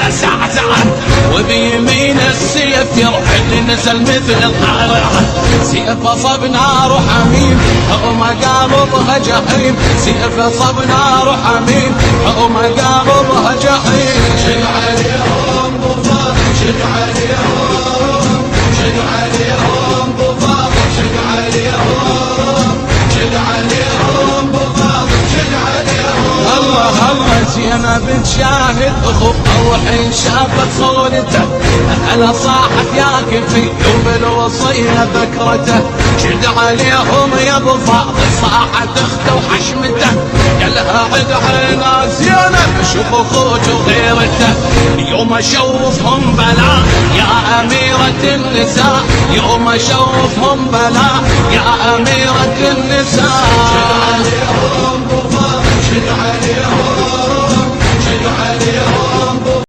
زعزعة وبيمين السيف يرحل نزل مثل القارعة. سيف صب نار حميم ومقابضها جحيم، سيف صب نار حميم ومقابضها جحيم. شد عليهم ضفاف، شد عليهم، شد عليهم ضفاف، شد عليهم، شد عليهم ضفاف، شد عليهم. الله الله زينب تشاهد اخوك الحين شافت صورته، اهلا صاحت يا كفي وبالوصية ذكرته. شد عليهم يا ابو فاضل صاحت اخته وحشمته، قالها عد علينا زينب شوف اخوك وغيرته. يوم اشوفهم بلا يا اميرة النساء، يوم اشوفهم بلا يا اميرة النساء.